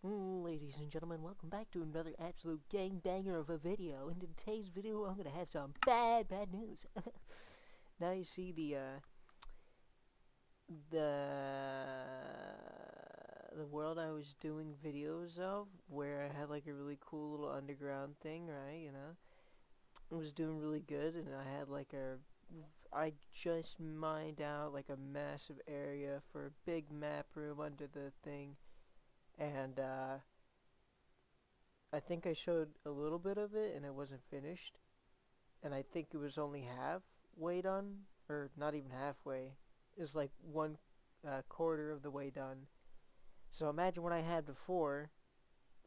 Ladies and gentlemen, welcome back to another absolute gangbanger of a video. In today's video, I'm gonna have some bad news. Now you see the world I was doing videos of, where I had like a really cool little underground thing, right? It was doing really good, and I just mined out like a massive area for a big map room under the thing, and I think I showed a little bit of it and it wasn't finished. And I think it was only halfway done, or not even halfway. It's like one quarter of the way done. So imagine what I had before,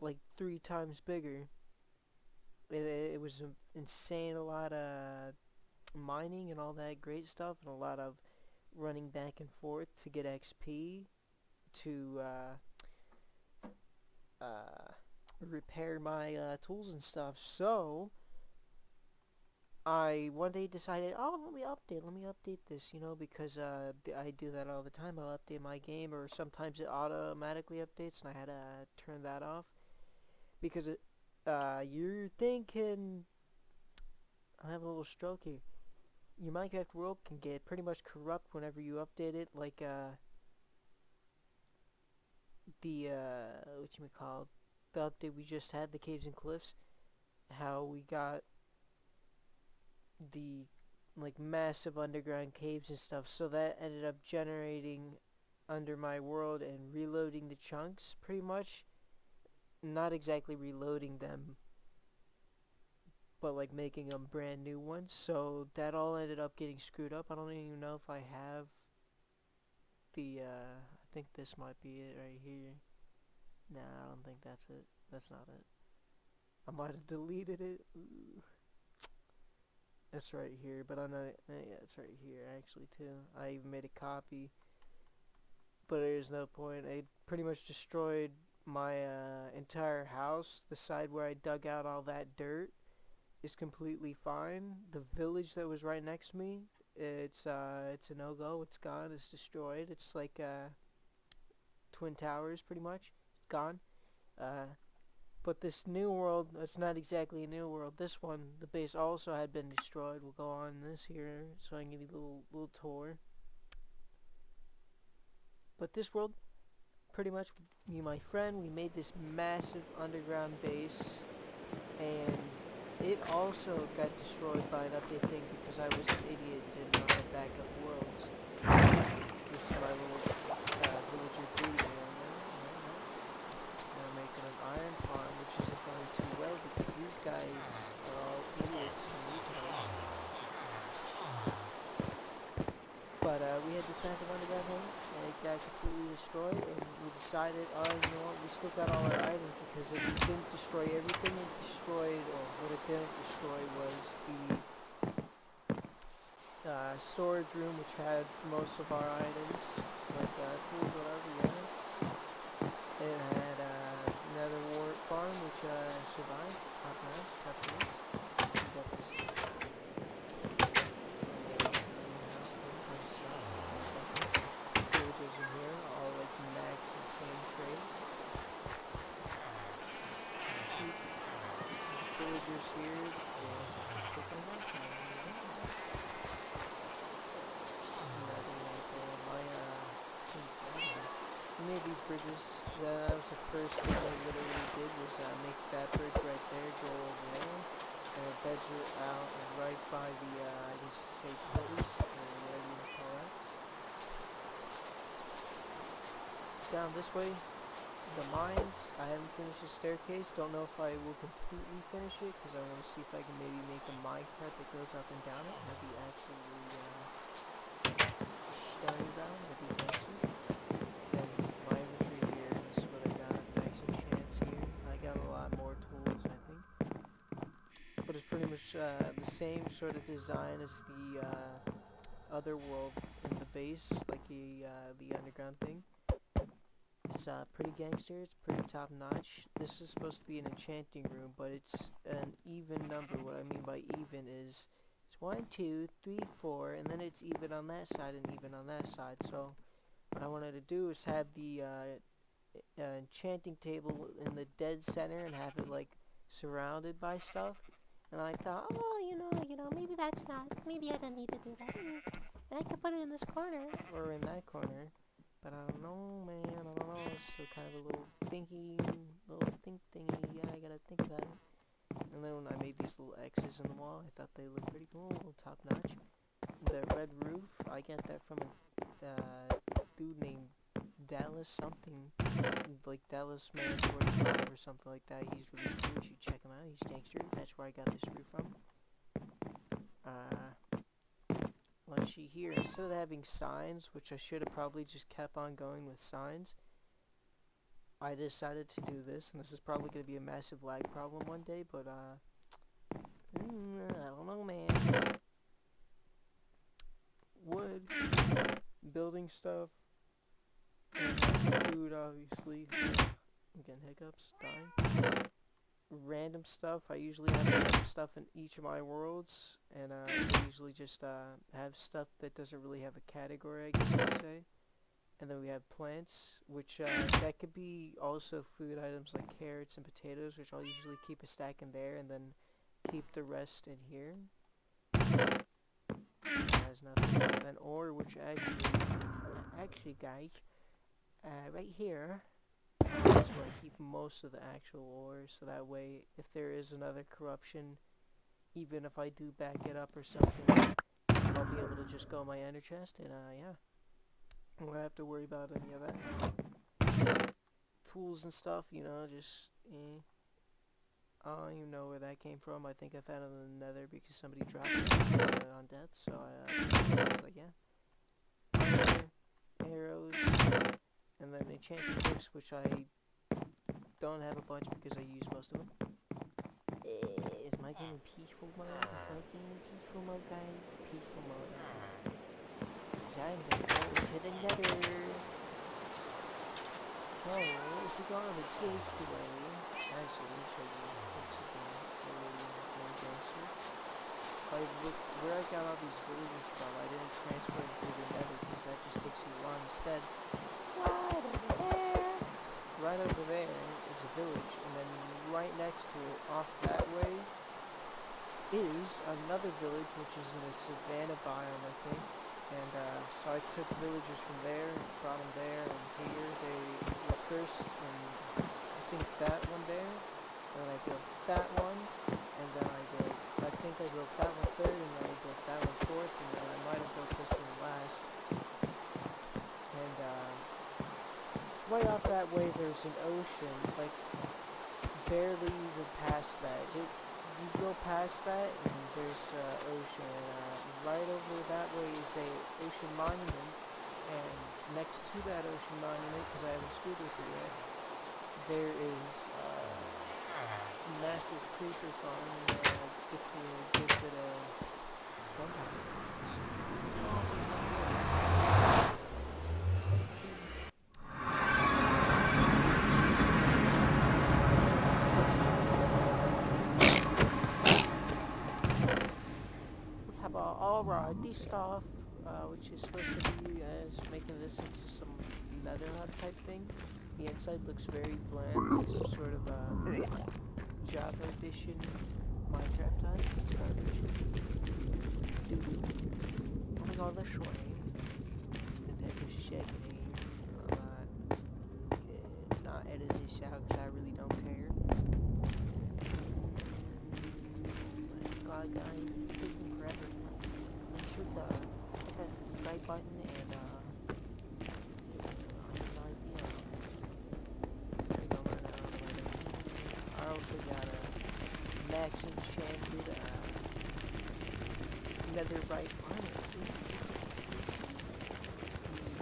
like 3 times bigger. It was insane, a lot of mining and all that great stuff, and a lot of running back and forth to get XP to repair my tools and stuff. So I one day decided, oh, let me update this, because I do that all the time. I'll update my game, or sometimes it automatically updates, and I had to turn that off because you're thinking, I have a little stroke here. Your Minecraft world can get pretty much corrupt whenever you update it, like the the update we just had, the caves and cliffs, how we got the like massive underground caves and stuff, so that ended up generating under my world and reloading the chunks pretty much. Not exactly reloading them, but like making them brand new ones. So that all ended up getting screwed up. I don't even know if I have I think this might be it right here. Nah, I don't think that's it. That's not it. I might have deleted it. Ooh. It's right here, but I'm not. Yeah, it's right here actually too. I even made a copy, but there's no point. It pretty much destroyed my entire house. The side where I dug out all that dirt is completely fine. The village that was right next to me, it's a no-go. It's gone. It's destroyed. It's like Twin Towers, pretty much. It's gone. But this new world, it's not exactly a new world. This one, the base also had been destroyed. We'll go on this here so I can give you a little tour. But this world, pretty much, me and my friend, we made this massive underground base, and it also got destroyed by an update thing because I was an idiot and didn't know how to back up worlds. This is my little villager breeding area. And I'm making an iron farm, which isn't going too well because these guys are all idiots and retards. But we had this massive underground thing, and it got completely destroyed, and we decided, oh, you know what, we still got all our items, because if we didn't destroy everything, it destroyed, or what it didn't destroy was the storage room, which had most of our items, like tools, whatever, yeah. It had another wart farm, which survived, top notch, top tier. We got this villagers in here, all like max insane trades. Sheep, villagers here, put some house on them, Nothing like we made these bridges. That was the first thing I literally did, was make that bridge right there go over there. And our beds were out right by the, I guess you say, pillars, or whatever you want to call that. Down this way, the mines. I haven't finished the staircase. Don't know if I will completely finish it, because I want to see if I can maybe make a minecart that goes up and down it. That'd be absolutely stunning down. That'd be fancy. Then my inventory here, this is what I got. Max enchants here. I got a lot more tools, I think. But it's pretty much the same sort of design as the other world in the base, like the underground thing. It's pretty gangster, it's pretty top notch. This is supposed to be an enchanting room, but it's an even number. What I mean by even is it's 1, 2, 3, 4, and then it's even on that side and even on that side. So what I wanted to do is have the enchanting table in the dead center and have it like surrounded by stuff. And I thought, oh, maybe that's not, maybe I don't need to do that. And I could put it in this corner or in that corner. But I don't know, man. I don't know. It's still kind of a little think thingy. Yeah, I gotta think about it. And then when I made these little X's in the wall, I thought they looked pretty cool, a little top notch. The red roof, I get that from a dude named Dallas something, like Dallas Man 45 or something like that. He's really cool. You should check him out. He's gangster. That's where I got this roof from. Let's see here. Instead of having signs, which I should have probably just kept on going with signs, I decided to do this, and this is probably going to be a massive lag problem one day, but I don't know, man. Wood, building stuff, and food, obviously. I'm getting hiccups, dying. Random stuff. I usually have random stuff in each of my worlds, and I usually just have stuff that doesn't really have a category, I guess you could say. And then we have plants, which that could be also food items like carrots and potatoes, which I'll usually keep a stack in there and then keep the rest in here. Has nothing. An ore, which actually guys, right here, that's where I keep most of the actual ore, so that way if there is another corruption, even if I do back it up or something, I'll be able to just go in my ender chest and yeah, I won't have to worry about any of that. Tools and stuff, just I don't even know where that came from. I think I found it in the nether because somebody dropped it on death, so I was like, yeah. Arrows, and then enchanting books, which I don't have a bunch because I use most of them. Is my game in peaceful mode? Peaceful mode, guys? Peaceful mode. I'm gonna go to the nether. So, if we go on the gateway, actually, let me show you. Like, look, where I got all these villagers from, I didn't transport them through the nether because that just takes too long. Instead, right over there is a village, and then right next to it, off that way, is another village, which is in a savanna biome, I think. And so I took villagers from there, brought them there, and here. They were first, and I think that one there, and then I built that one, and then I think I built that one third, and then I built that one fourth, and then I might have built this one last. And right off that way there's an ocean, like barely even past that. You go past that and there's ocean, right over that way is a ocean monument, and next to that ocean monument, because I haven't screwed with it yet, there is massive creeper farm, and gets me a good bit of gunpowder. Alrighty stuff, which is supposed to be making this into some nether hut type thing. The inside looks very bland. It's some sort of Java edition Minecraft hut. It's garbage. I'm gonna go this way. And take a second. Not edit this out because I really don't care. My God, guys, it's taking forever. Hit that subscribe button and I also got a max enchanted netherite armor.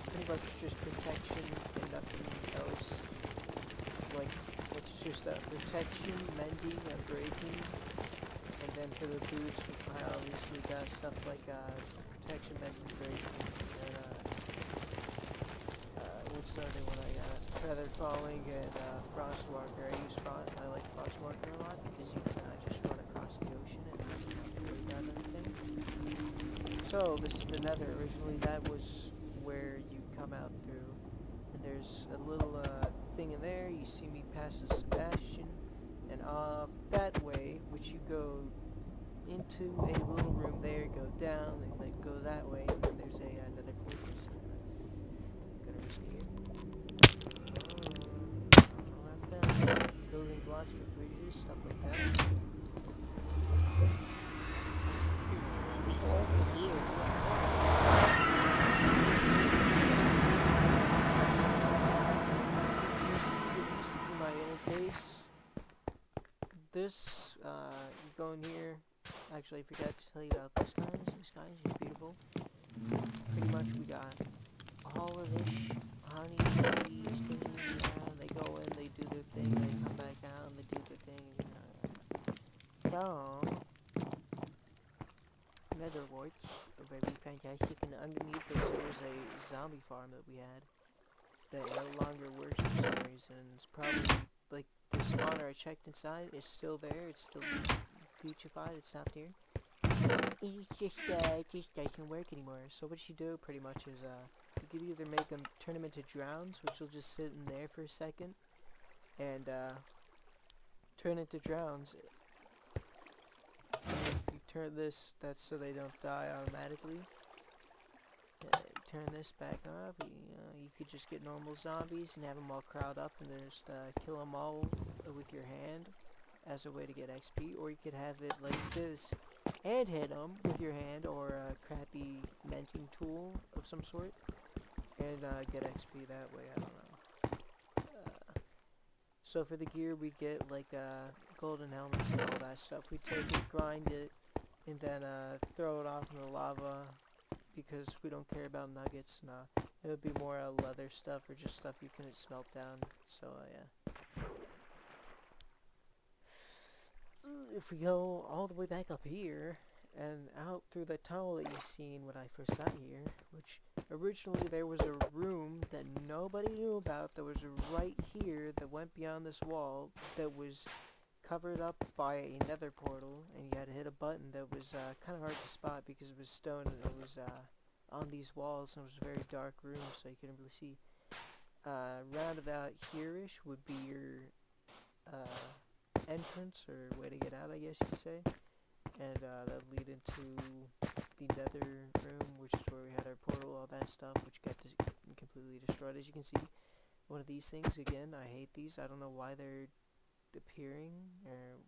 Pretty much just protection and nothing else. Like, it's just protection, mending, and breaking. And then for the boots, I obviously got stuff like protection, mending, breaking, and what's the other one I got? Feather falling and frostwalker. I like frostwalker a lot because you can just run across the ocean and worry about everything. So this is the nether. Originally that was where you come out through, and there's a little thing in there, you see me pass as Sebastian, and off that way, which you go into a little room there, go down, and then go that way, and then there's another fortress. Gonna risk it. Around that, building blocks for bridges, stuff like that. Over here. You see what used to be my old base. This, you go in here. Actually, I forgot to tell you about this, guys. This guy is beautiful. Pretty much, we got all of this honey bees, they go in, they do their thing, they come back out, and they do their thing. So, nether warts are very fantastic, and underneath this there was a zombie farm that we had that no longer works for some reason. It's probably, like, the spawner I checked inside is still there, it's still glitchified, it stopped here. It just doesn't work anymore. So what you do pretty much is, you could either make them, turn them into drowns, which will just sit in there for a second, and, turn into drowns. And if you turn this, that's so they don't die automatically. Turn this back off, you could just get normal zombies and have them all crowd up and just kill them all with your hand as a way to get XP, or you could have it like this and hit them with your hand or a crappy mending tool of some sort and get XP that way. I don't know. So for the gear we get like golden helmets and all that stuff. We take it, grind it, and then throw it off in the lava because we don't care about nuggets. Nah, it would be more leather stuff or just stuff you can smelt down. So yeah. If we go all the way back up here and out through the tunnel that you seen when I first got here, which originally there was a room that nobody knew about that was right here that went beyond this wall that was covered up by a nether portal, and you had to hit a button that was kind of hard to spot because it was stone and it was on these walls, and it was a very dark room so you couldn't really see. Round about here-ish would be your entrance or way to get out, I guess you could say, and that would lead into the nether room, which is where we had our portal, all that stuff, which got completely destroyed. As you can see, one of these things, again, I hate these. I don't know why they're appearing, or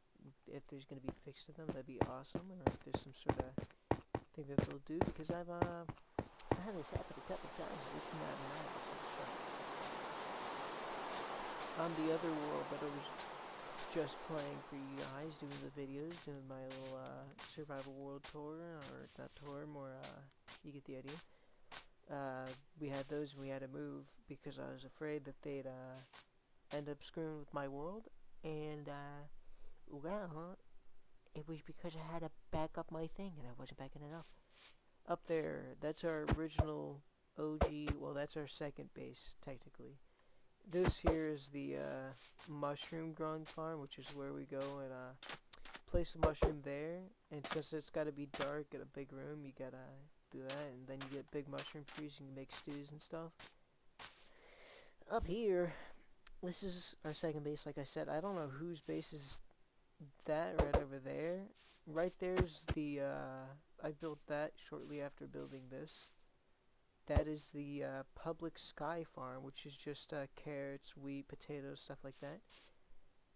if there's going to be fixed to them, that'd be awesome, or if there's some sort of thing that they'll do, because I had this happen a couple times. It's not nice. It sucks. On the other world that I was just playing for you guys, doing the videos, doing my little survival world tour, or not tour, more you get the idea. We had those and we had to move because I was afraid that they'd end up screwing with my world, and well, it was because I had to back up my thing and I wasn't backing it up. Up there, that's our original OG, well, that's our second base technically. This here is the mushroom growing farm, which is where we go and place the mushroom there, and since it's got to be dark in a big room, you gotta do that, and then you get big mushroom trees, you can make stews and stuff. Up here, this is our second base, like I said. I don't know whose base is that right over there. Right there's the, I built that shortly after building this. That is the public sky farm, which is just carrots, wheat, potatoes, stuff like that.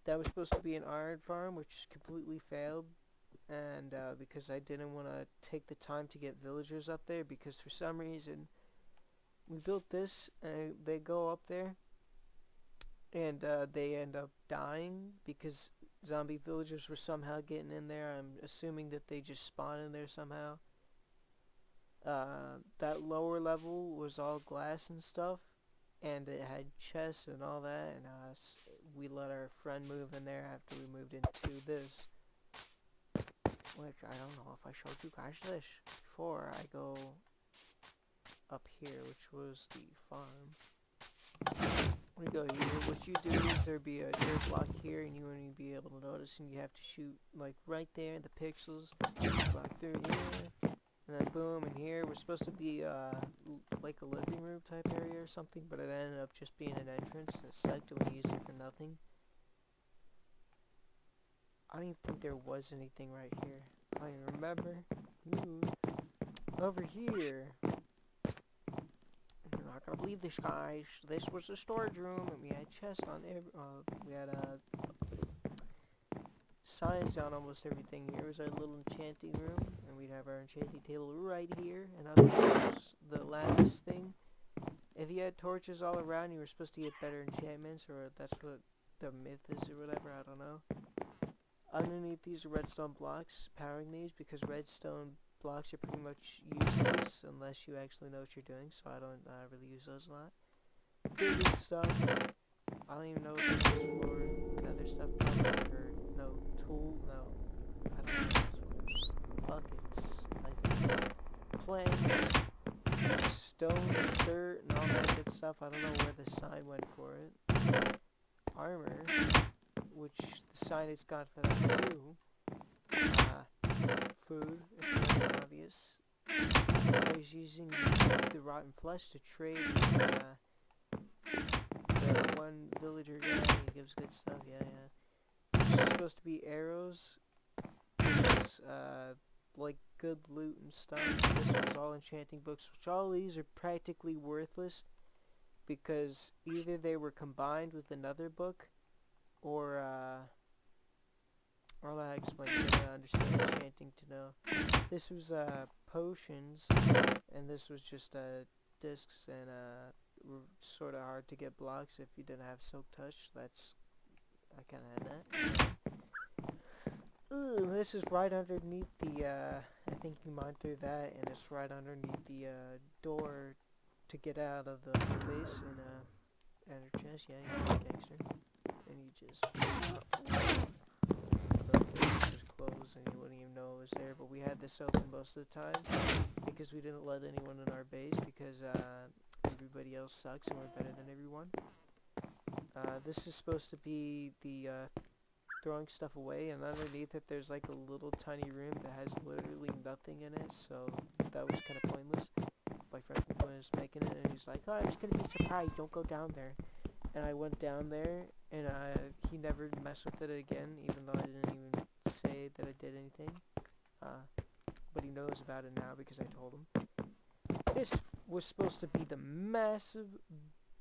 That was supposed to be an iron farm, which completely failed, and because I didn't want to take the time to get villagers up there, because for some reason we built this and they go up there and they end up dying because zombie villagers were somehow getting in there. I'm assuming that they just spawned in there somehow. That lower level was all glass and stuff, and it had chests and all that, and we let our friend move in there after we moved into this, which I don't know if I showed you guys this before I go up here, which was the farm. When you go here, what you do is there be a dirt block here, and you won't even be able to notice, and you have to shoot like right there in the pixels, block through here, And then boom, and here was supposed to be like a living room type area or something, but it ended up just being an entrance, and it sucked and we used it for nothing. I don't even think there was anything right here. I don't even remember. Ooh. Over here. You're not gonna believe this, guys. This was the storage room, and we had chests on every. We had signs on almost everything. Here was our little enchanting room, and we'd have our enchanting table right here. And up here was the lattice thing. If you had torches all around, you were supposed to get better enchantments, or that's what the myth is, or whatever. I don't know. Underneath these are redstone blocks, powering these, because redstone blocks are pretty much useless unless you actually know what you're doing, so I don't really use those a lot. Big stuff. I don't even know what this is for. Nether stuff, probably, or no, tool, no. I don't know what this is for. Buckets, like plants, stone, dirt, and all that good stuff. I don't know where the sign went for it. Armor, which the sign is got for that too. Food, if it wasn't obvious. I was using the rotten flesh to trade the one villager guy. He gives good stuff, yeah. This is supposed to be arrows. This is, like good loot and stuff. This was all enchanting books, which all these are practically worthless because either they were combined with another book, or all I explained, you gotta understand enchanting to know. This was potions, and this was just discs, and sort of hard to get blocks if you didn't have silk touch. That's, I kind of had that. Ooh, this is right underneath the I think you mine through that, and it's right underneath the door to get out of the base, and enter chest. Yeah, you're a gangster, and you just closed and you wouldn't even know it was there. But we had this open most of the time because we didn't let anyone in our base, because everybody else sucks and we're better than everyone. This is supposed to be the throwing stuff away, and underneath it there's like a little tiny room that has literally nothing in it, so that was kind of pointless. My friend was making it, and he's like, oh, it's gonna be surprised, don't go down there. And I went down there, and he never messed with it again, even though I didn't even say that I did anything. But he knows about it now because I told him. This was supposed to be the massive,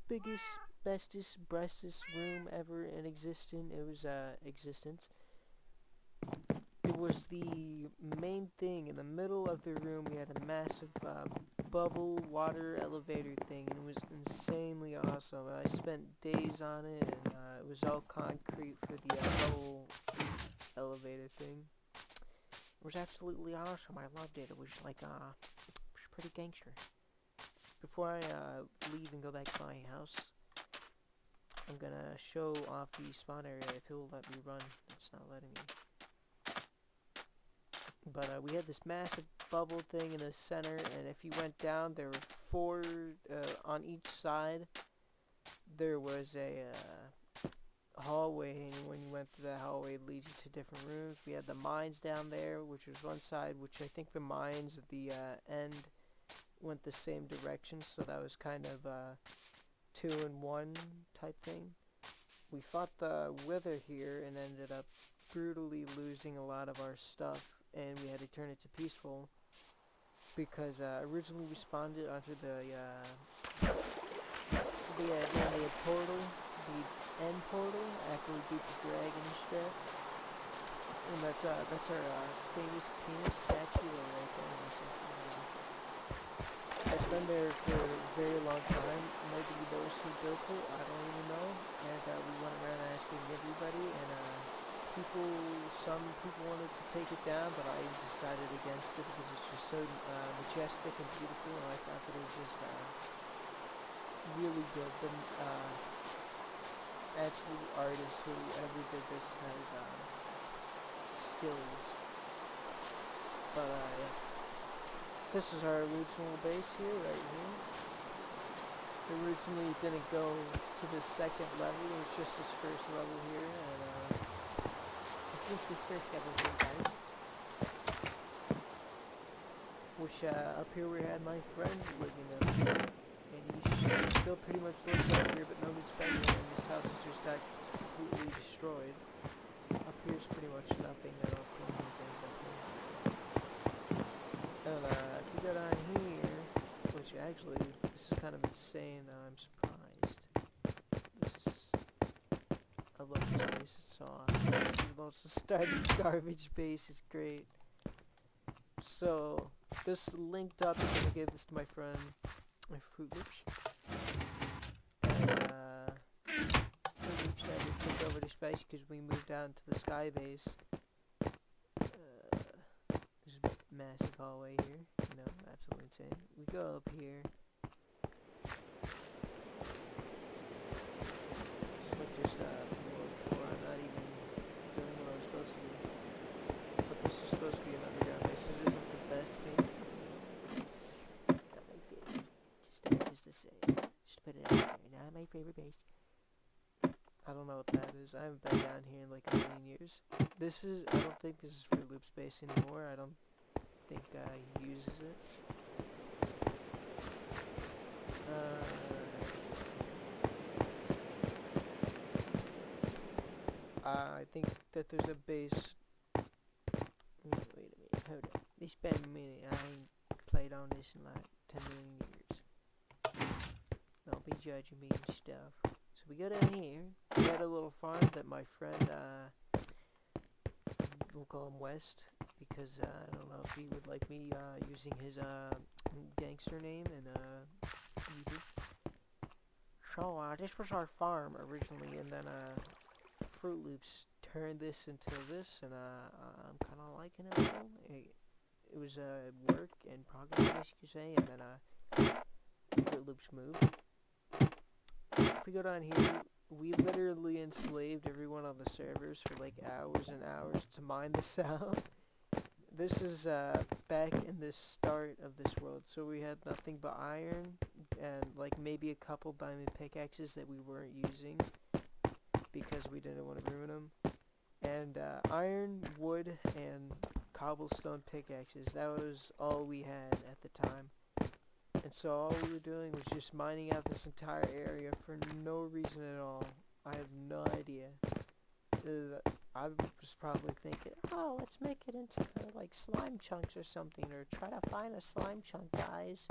biggest, bestest, breastest room ever in existence. It was existence. It was the main thing. In the middle of the room, we had a massive bubble water elevator thing, and it was insanely awesome. I spent days on it, and it was all concrete for the bubble elevator thing. It was absolutely awesome. I loved it. It was like it was pretty gangster. Before I leave and go back to my house, I'm gonna show off the spawn area if it will let me run. It's not letting me. But we had this massive bubble thing in the center, and if you went down, there were 4 on each side. There was a hallway, and when you went through that hallway, it leads you to different rooms. We had the mines down there, which was one side, which I think the mines at the end went the same direction, so that was kind of 2-in-1 type thing. We fought the Wither here and ended up brutally losing a lot of our stuff, and we had to turn it to peaceful because originally we spawned it onto the portal, the end portal, after we beat the dragon and stuff. And that's our famous penis statue right there. It's been there for a very long time. Nobody knows who built it. I don't even know. And we went around asking everybody, and some people wanted to take it down, but I decided against it because it's just so majestic and beautiful, and I thought that it was just really good. The absolute artist who ever did this has skills. But yeah. This is our original base here, right here. Originally it didn't go to the second level, it was just this first level here, and I think the first level here, guys. which up here we had my friend living up here, and he still pretty much lives up here, but nobody's been here, and this house has just got completely destroyed. Up here's pretty much nothing. I don't think anything's up here. And if you go down here, which actually, this is kind of insane, I'm surprised. This is, I love this place, it's so awesome. Even though it's a starting garbage base, it's great. So, this linked up, I'm gonna give this to my friend, my Fruit Loops. And, Fruit Loops never took over the space because we moved down to the sky base. There's a massive hallway here, you know, absolutely insane. We go up here. It's like just a world tour. I'm not even doing what I was supposed to do. But this is supposed to be an underground base. It isn't the best base. Not my favorite. Just to say. Just to put it out there. Not my favorite base. I don't know what that is. I haven't been down here in like a million years. This is, I don't think this is Fruit Loop space anymore. I don't think he uses it. I think that there's a base. Wait a minute, hold up. This been a minute. I ain't played on this in like 10 million years. Don't be judging me and stuff. So we go down here. We had a little farm that my friend, we'll call him West, because I don't know if he would like me using his gangster name and YouTube. So this was our farm originally, and then Fruit Loops turned this into this, and I'm kind of liking it a little. It was work in progress, I guess you could say, and then Fruit Loops moved. If we go down here, we literally enslaved everyone on the servers for like hours and hours to mine this out. This is back in the start of this world, so we had nothing but iron and like maybe a couple diamond pickaxes that we weren't using because we didn't want to ruin them. And iron, wood, and cobblestone pickaxes, that was all we had at the time. And so all we were doing was just mining out this entire area for no reason at all. I have no idea. I was probably thinking, oh, let's make it into like slime chunks or something, or try to find a slime chunk, guys.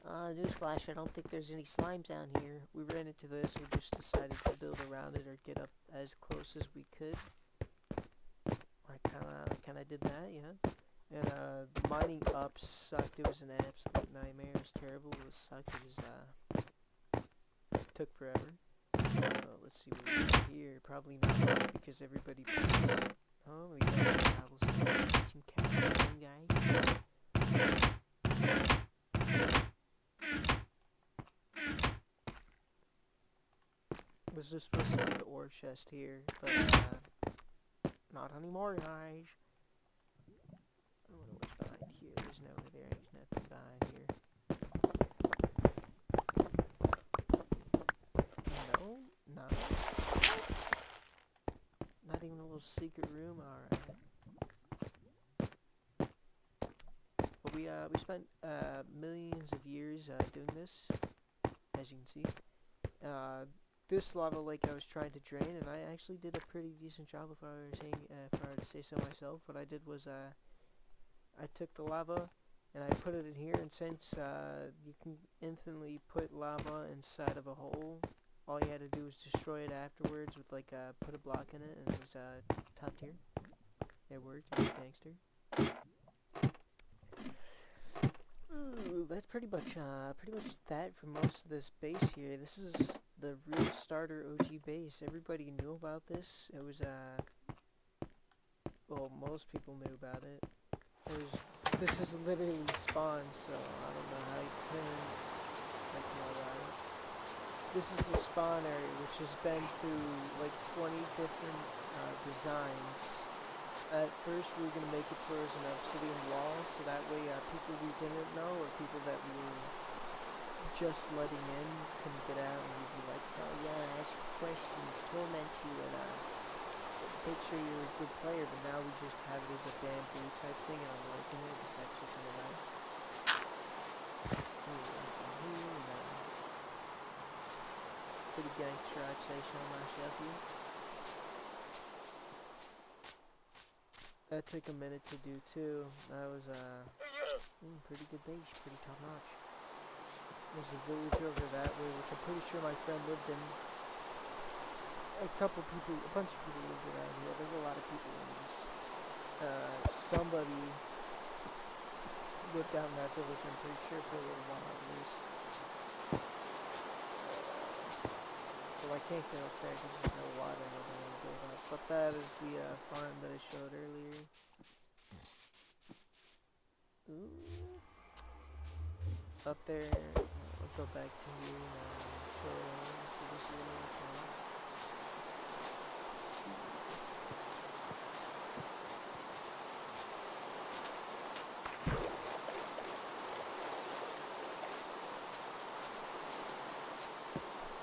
Newsflash, I don't think there's any slimes down here. We ran into this, we just decided to build around it or get up as close as we could. I kinda did that, yeah. And mining up sucked. It was an absolute nightmare. It was terrible. It sucked. It was took forever. Let's see what we got here. Probably not much because everybody plays. Oh, we got some cobblestone. Some cobblestone, guys. This is supposed to be the ore chest here, but not anymore, guys. I wonder what's behind here. There's nothing behind here. No, not. Not even a little secret room. Alright. But we spent millions of years doing this, as you can see. This lava lake I was trying to drain, and I actually did a pretty decent job if I were to say so myself. What I did was I took the lava and I put it in here, and since you can infinitely put lava inside of a hole, all you had to do was destroy it afterwards with like put a block in it, and it was top tier. It worked. It was gangster. Ooh, that's pretty much that for most of this base here. This is the real starter OG base. Everybody knew about this. It was well, most people knew about it. This is literally spawn, so I don't know how you couldn't like know about it. This is the spawn area, which has been through like 20 different designs. At first we were going to make it towards an obsidian wall, so that way people we didn't know, or people that we were just letting in couldn't get out, and we'd be like, oh yeah, ask questions, torment you, and picture you're a good player, but now we just have it as a bamboo type thing, and I'm liking it. It's actually kind of nice. Pretty gangster, I'd say, show myself here. That took a minute to do too. That was pretty good base, pretty top notch. There's a village over that way, which I'm pretty sure my friend lived in. A bunch of people lived around here. There's a lot of people in this. Somebody lived down in that village, I'm pretty sure, for a little while at least. So I can't go up there because there's no water and I don't want to build up. But that is the farm that I showed earlier. Ooh. Up there, I'll go back to here and show this little farm.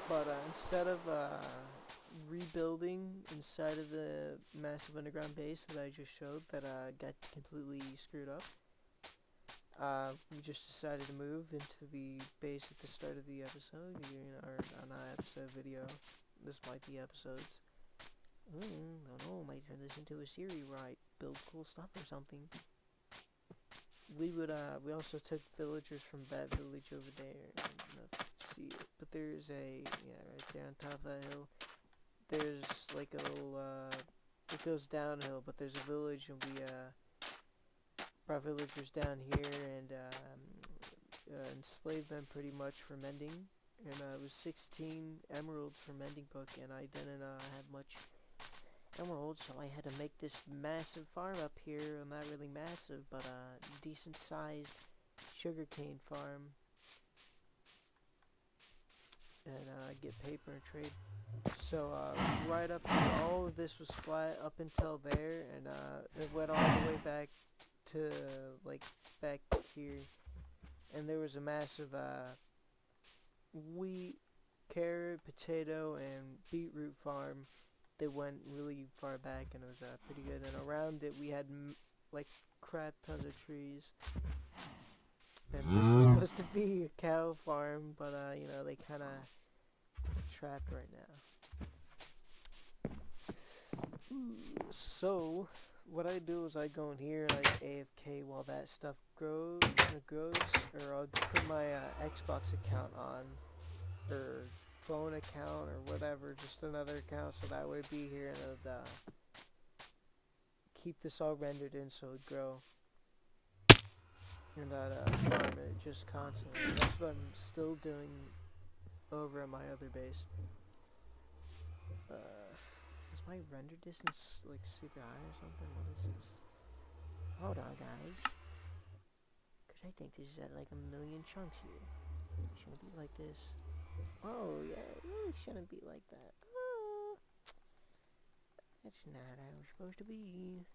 But instead of rebuilding inside of the massive underground base that I just showed that got completely screwed up, we just decided to move into the base at the start of the episode, or not episode video. This might be episodes. I don't know, might turn this into a series where I build cool stuff or something. We also took villagers from that village over there. I don't know if you can see it, but there's right there on top of that hill. There's like a little, it goes downhill, but there's a village, and we brought villagers down here and enslaved them pretty much for mending. And it was 16 emeralds for mending book, and I didn't have much emeralds, so I had to make this massive farm up here. Well, not really massive, but decent sized sugarcane farm, and get paper and trade. So right up here, all of this was flat up until there, and it went all the way back to like back here, and there was a massive wheat, carrot, potato, and beetroot farm. They went really far back, and it was pretty good. And around it, we had like crap tons of trees. And this was supposed to be a cow farm, but they kind of trapped right now. So what I do is I go in here and I AFK while that stuff grows, or I'll put my Xbox account on, or phone account, or whatever, just another account, so that way it'd be here, and it would keep this all rendered in so it'd grow. And I'd farm it just constantly. That's what I'm still doing over at my other base. Is my render distance like super high or something? What is this? Hold on, guys. Cause I think this is at like a million chunks here. It shouldn't be like this. Oh yeah, it really shouldn't be like that. Oh, that's not how it's supposed to be.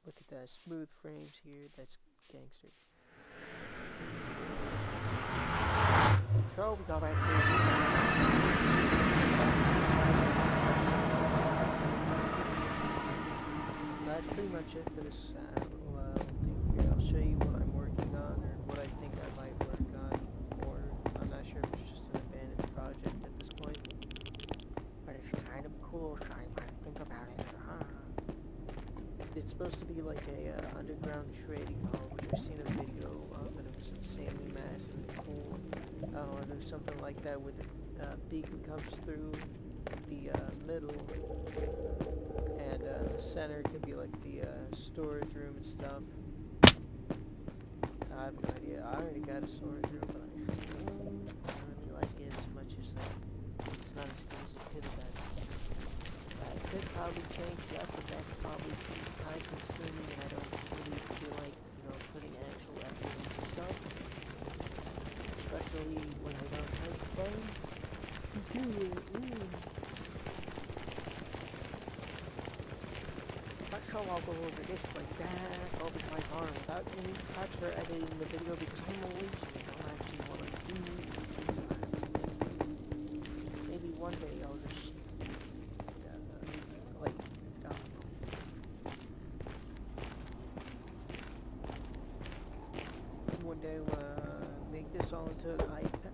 Look at that, smooth frames here. That's gangster. So we got right here. That's pretty much it for this little thing here. I'll show you what I'm working on, or what I think I might work on, or I'm not sure if it's just an abandoned project at this point. But it's kind of cool, so I might think about it. It's supposed to be like a underground trading hall, which I've seen a video of, and it was insanely massive and cool. I don't want to do something like that with a beacon comes through the middle, and the center could be like the storage room and stuff. I have no idea. I already got a storage room, but I don't really like it as much as it's not as cool as it could have been. I could probably change it up, but that's probably time consuming, and I don't really feel like, putting actual effort into stuff. Especially when I don't have the phone. But so I'll go over this like that, over my arm without any cuts or editing the video because I'm lazy. I don't actually want to do into an iPad.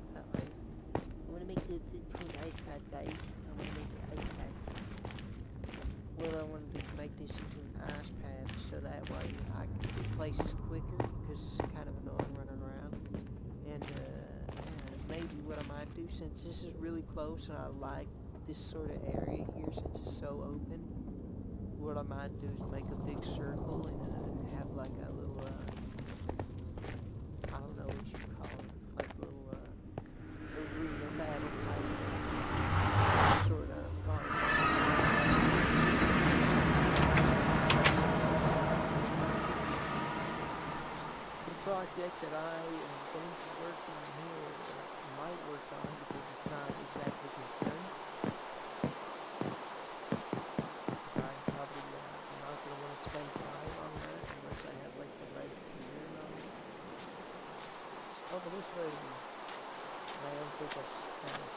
I want to make it into an ice pad, guys. I want to make it ice pads. Well, I wanted to make this into an ice pad so that way I can get places quicker because it's kind of annoying running around. And maybe what I might do, since this is really close and I like this sort of area here since it's so open, what I might do is make a big circle and have like a little, I don't know what you call it, like a little arena battle type sort of fun. The project that I am going to work on here, or might work on because it's not exactly confirmed, because I probably am not going to want to spend time on that unless I have like the right gear and all that. So over this way, I don't think I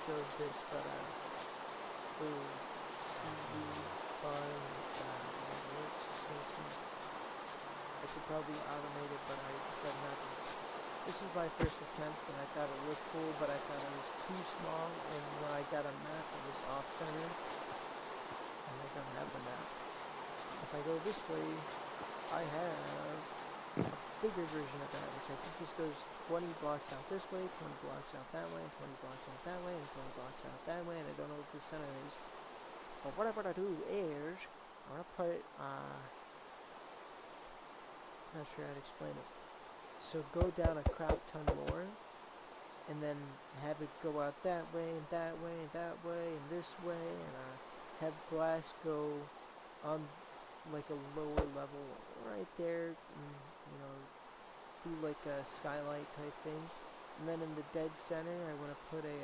showed this, but little CD farm works extension. I could probably automate it, but I decided not to. This was my first attempt, and I thought it looked cool, but I thought it was too small, and when I got a map, it was off-center, and I don't have the map. If I go this way, I have a bigger version of that, which I think this goes 20 blocks out this way, 20 blocks out that way, and 20 blocks out that way, and 20 blocks out that way, and I don't know what the center is. But what I'm going to do is, I'm going to put, not sure how to explain it. So go down a crap ton more, and then have it go out that way, and that way, and that way, and this way, and have glass go on like a lower level right there, and, you know, do like a skylight type thing. And then in the dead center, I want to put a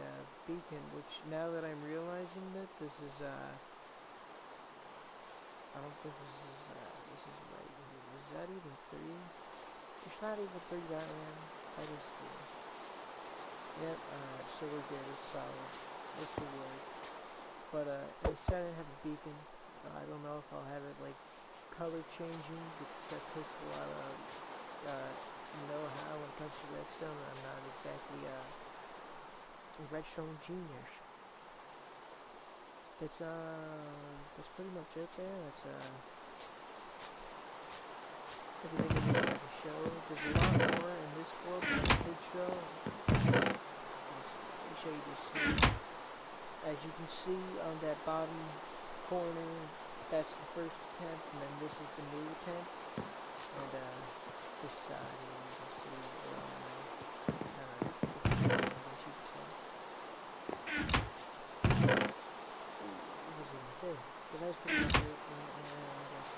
beacon, which now that I'm realizing that this is, I don't think this is right here. Is that even 3? It's not even 3 Batman. That is 3. Yep, alright, so we're good. It's solid. This will work. But, in the center, I have a beacon. I don't know if I'll have it, like, color changing, because that takes a lot of, know-how when it comes to redstone. I'm not exactly, a redstone genius. That's pretty much it there. That's, everything I need to show. There's a lot more in this world than I could show. Let me show you this here. As you can see on that bottom corner, that's the first attempt, and then this is the new attempt. And this side here, you can see kind of, as you can tell. What was I gonna say? But that's pretty much it. And I guess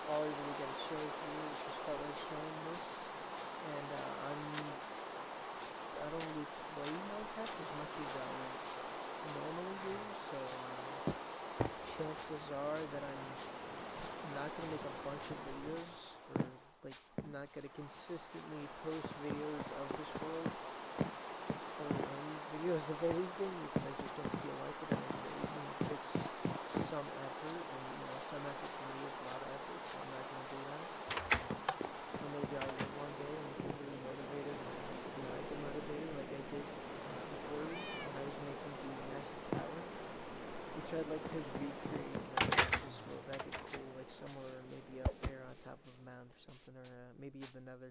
all I really gotta show here is just start like showing this. And I don't really play Minecraft as much as I normally do, so chances are that I'm not gonna make a bunch of videos, or like not gonna consistently post videos of this world, or any videos of anything, because I just don't feel like it, and I'm lazy, and it takes some effort, and you know, some effort for me is a lot of effort, so I'm not gonna do that. And maybe I'll get one day and get really motivated, and I get motivated like I did before when I was making the massive tower, which I'd like to recreate this world. That'd be cool, like somewhere maybe up there on top of a mound or something, or maybe even another.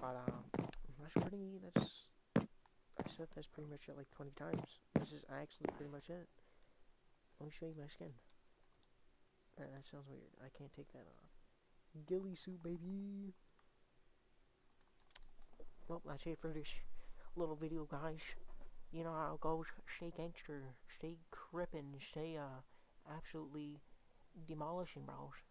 But I said that's pretty much it like 20 times. This is actually pretty much it. Let me show you my skin. That sounds weird. I can't take that off. Ghillie suit, baby. Well, that's it for this little video, guys. You know how it goes. Stay gangster, stay crippin', stay absolutely demolishing, bros.